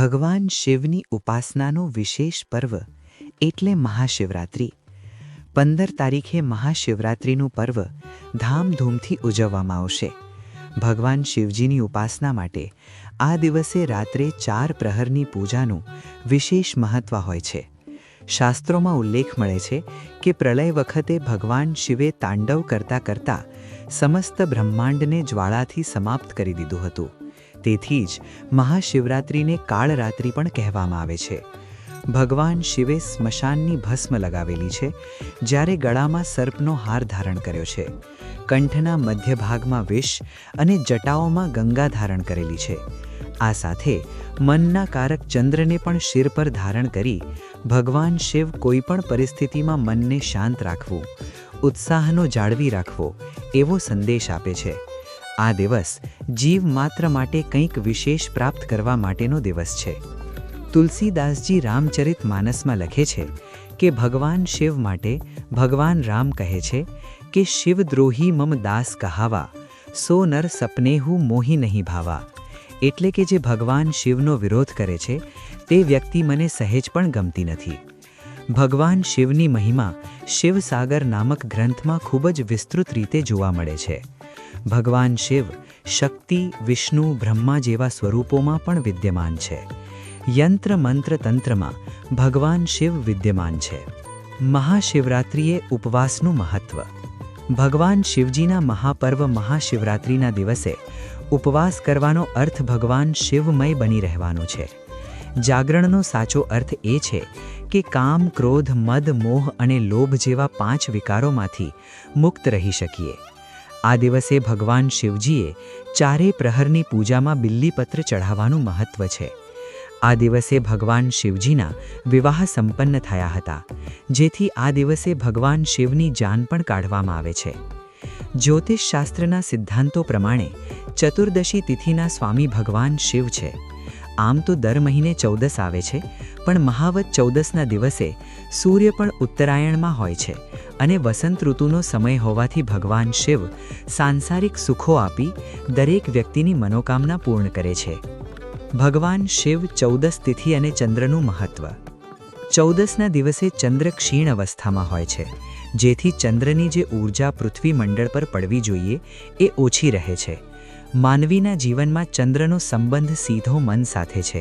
ભગવાન શિવની ઉપાસનાનો વિશેષ પર્વ એટલે મહાશિવરાત્રિ। 15 તારીખે મહાશિવરાત્રિનું પર્વ ધામધૂમથી ઉજવવામાં આવશે। ભગવાન શિવજીની ઉપાસના માટે આ દિવસે રાત્રે 4 પ્રહરની પૂજાનું વિશેષ મહત્વ હોય છે। શાસ્ત્રોમાં ઉલ્લેખ મળે છે કે પ્રલય વખતે ભગવાન શિવે તાંડવ કરતા કરતા સમસ્ત બ્રહ્માંડને જ્વાળાથી સમાપ્ત કરી દીધું હતું। તેથી જ મહાશિવરાત્રિને કાળરાત્રિ પણ કહેવામાં આવે છે। ભગવાન શિવે સ્મશાનની ભસ્મ લગાવેલી છે, જ્યારે ગળામાં સર્પનો હાર ધારણ કર્યો છે, કંઠના મધ્ય ભાગમાં વિષ અને જટાઓમાં ગંગા ધારણ કરેલી છે। આ સાથે મનના કારક ચંદ્રને પણ શિર પર ધારણ કરી ભગવાન શિવ કોઈ પણ પરિસ્થિતિમાં મનને શાંત રાખવું, ઉત્સાહનો જાળવી રાખવો એવો સંદેશ આપે છે। આ દિવસ જીવ માત્ર માટે કંઈક વિશેષ પ્રાપ્ત કરવા માટેનો દિવસ છે। તુલસીદાસજી રામચરિત માનસમાં લખે છે કે ભગવાન શિવ માટે ભગવાન રામ કહે છે કે શિવદ્રોહી મમ દાસ કહાવા, સો નર સપનેહુ મોહી નહીં ભાવા। એટલે કે જે ભગવાન શિવનો વિરોધ કરે છે તે વ્યક્તિ મને સહેજ પણ ગમતી નથી। ભગવાન શિવની મહિમા શિવસાગર નામક ગ્રંથમાં ખૂબ જ વિસ્તૃત રીતે જોવા મળે છે। ભગવાન શિવ શક્તિ, વિષ્ણુ, બ્રહ્મા જેવા સ્વરૂપોમાં પણ વિદ્યમાન છે। યંત્ર મંત્ર તંત્રમાં ભગવાન શિવ વિદ્યમાન છે। મહાશિવરાત્રિએ ઉપવાસનું મહત્વ। ભગવાન શિવજીના મહાપર્વ મહાશિવરાત્રિના દિવસે ઉપવાસ કરવાનો અર્થ ભગવાન શિવમય બની રહેવાનો છે। જાગરણનો સાચો અર્થ એ છે કે કામ, ક્રોધ, મદ, મોહ અને લોભ જેવા 5 વિકારોમાંથી મુક્ત રહી શકીએ। આ દિવસે ભગવાન શિવજીએ 4 પ્રહરની પૂજામાં બિલ્લીપત્ર ચઢાવવાનું મહત્વ છે। આ દિવસે ભગવાન શિવજીના વિવાહ સંપન્ન થયા હતા, જેથી આ દિવસે ભગવાન શિવની જાન પણ કાઢવામાં આવે છે। જ્યોતિષ શાસ્ત્રના સિદ્ધાંતો પ્રમાણે ચતુર્દશી તિથિના સ્વામી ભગવાન શિવ છે। આમ તો દર મહિને 14 આવે છે, પણ મહાવત 14ના દિવસે સૂર્ય પણ ઉત્તરાયણમાં હોય છે અને વસંત ઋતુનો સમય હોવાથી ભગવાન શિવ સાંસારિક સુખો આપી દરેક વ્યક્તિની મનોકામના પૂર્ણ કરે છે। ભગવાન શિવ 14 તિથિ અને ચંદ્રનું મહત્વ। 14ના દિવસે ચંદ્ર ક્ષીણ અવસ્થામાં હોય છે, જેથી ચંદ્રની જે ઊર્જા પૃથ્વી મંડળ પર પડવી જોઈએ એ ઓછી રહે છે। માનવીના જીવનમાં ચંદ્રનો સંબંધ સીધો મન સાથે છે।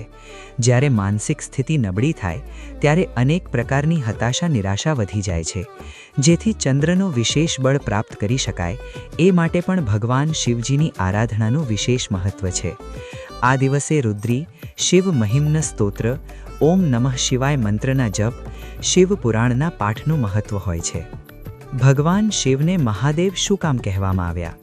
જ્યારે માનસિક સ્થિતિ નબળી થાય ત્યારે અનેક પ્રકારની હતાશા, નિરાશા વધી જાય છે, જેથી ચંદ્રનો વિશેષ બળ પ્રાપ્ત કરી શકાય એ માટે પણ ભગવાન શિવજીની આરાધનાનું વિશેષ મહત્વ છે। આ દિવસે રુદ્રી, શિવ મહિમ્ન સ્તોત્ર, ઓમ નમઃ શિવાય મંત્રના જપ, શિવ પુરાણના પાઠનું મહત્વ હોય છે। ભગવાન શિવને મહાદેવ શું કામ કહેવામાં આવ્યા?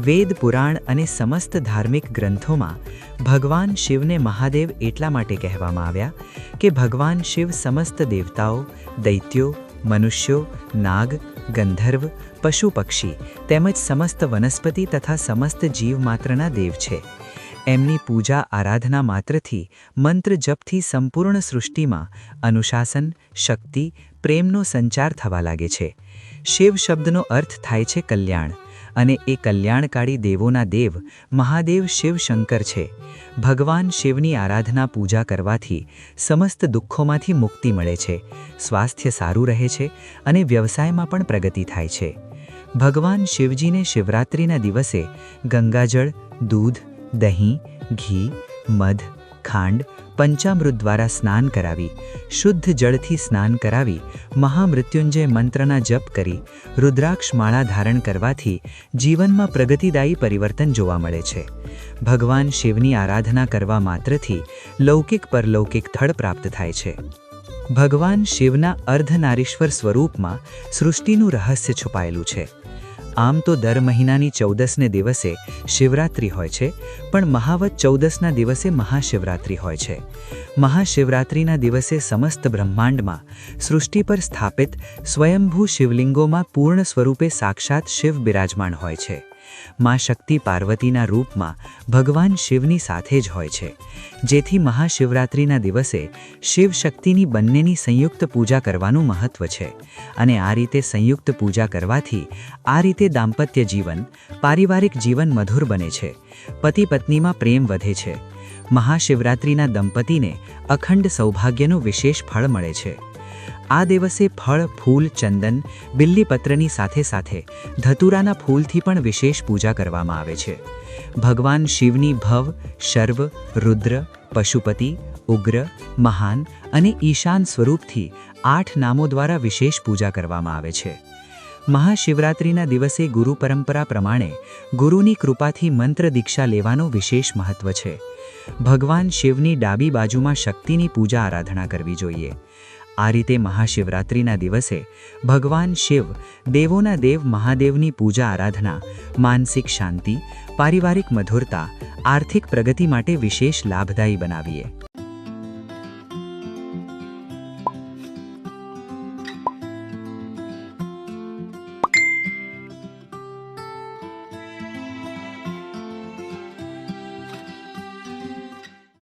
વેદ, પુરાણ અને સમસ્ત ધાર્મિક ગ્રંથોમાં ભગવાન શિવને મહાદેવ એટલા માટે કહેવામાં આવ્યા કે ભગવાન શિવ સમસ્ત દેવતાઓ, દૈત્યો, મનુષ્યો, નાગ, ગંધર્વ, પશુ પક્ષી તેમજ સમસ્ત વનસ્પતિ તથા સમસ્ત જીવમાત્રના દેવ છે। એમની પૂજા આરાધના માત્રથી, મંત્ર જપથી સંપૂર્ણ સૃષ્ટિમાં અનુશાસન, શક્તિ, પ્રેમનો સંચાર થવા લાગે છે। શિવ શબ્દનો અર્થ થાય છે કલ્યાણ, અને એ કલ્યાણકારી દેવોના દેવ મહાદેવ શિવ શંકર છે। ભગવાન શિવની આરાધના પૂજા કરવાથી સમસ્ત દુઃખોમાંથી મુક્તિ મળે છે, સ્વાસ્થ્ય સારું રહે છે અને વ્યવસાયમાં પણ પ્રગતિ થાય છે। ભગવાન શિવજીને શિવરાત્રિના દિવસે ગંગાજળ, દૂધ, દહીં, ઘી, મધ, ખાંડ, પંચામૃત દ્વારા સ્નાન કરાવી, શુદ્ધ જળથી સ્નાન કરાવી, મહામૃત્યુંજય મંત્રના જપ કરી, રુદ્રાક્ષ માળા ધારણ કરવાથી જીવનમાં પ્રગતિદાયી પરિવર્તન જોવા મળે છે। ભગવાન શિવની આરાધના કરવા માત્રથી લૌકિક પરલૌકિક થળ પ્રાપ્ત થાય છે। ભગવાન શિવના અર્ધનારીશ્વર સ્વરૂપમાં સૃષ્ટિનું રહસ્ય છુપાયેલું છે। આમ તો દર મહિનાની 14ને દિવસે શિવરાત્રિ હોય છે, પણ મહાવત 14ના દિવસે મહાશિવરાત્રિ હોય છે। મહાશિવરાત્રિના દિવસે સમસ્ત બ્રહ્માંડમાં સૃષ્ટિ પર સ્થાપિત સ્વયંભૂ શિવલિંગોમાં પૂર્ણ સ્વરૂપે સાક્ષાત શિવ બિરાજમાન હોય છે। માં શક્તિ પાર્વતીના રૂપમાં ભગવાન શિવની સાથે જ હોય છે, જેથી મહાશિવરાત્રિના દિવસે શિવ શક્તિની બંનેની સંયુક્ત પૂજા કરવાનું મહત્વ છે। અને આ રીતે સંયુક્ત પૂજા કરવાથી આ રીતે દાંપત્ય જીવન, પારિવારિક જીવન મધુર બને છે, પતિ પત્નીમાં પ્રેમ વધે છે, મહાશિવરાત્રિના દંપતીને અખંડ સૌભાગ્યનું વિશેષ ફળ મળે છે. આ દિવસે ફળ, ફૂલ, ચંદન, બિલ્લીપત્રની સાથે સાથે ધતુરાના ફૂલથી પણ વિશેષ પૂજા કરવામાં આવે છે. ભગવાન શિવની ભવ, શર્વ, રુદ્ર, પશુપતિ, ઉગ્ર, મહાન અને ઈશાન સ્વરૂપથી 8 નામો દ્વારા વિશેષ પૂજા કરવામાં આવે છે. મહાશિવરાત્રિના દિવસે ગુરુ પરંપરા પ્રમાણે ગુરુની કૃપાથી મંત્ર દીક્ષા લેવાનું વિશેષ મહત્વ છે. ભગવાન શિવની ડાબી બાજુમાં શક્તિની પૂજા આરાધના કરવી જોઈએ. આ રીતે મહાશિવરાત્રિના દિવસે ભગવાન શિવ, દેવોના દેવ મહાદેવની પૂજા આરાધના માનસિક શાંતિ, પારિવારિક મધુરતા, આર્થિક પ્રગતિ માટે વિશેષ લાભદાયી બનાવીએ.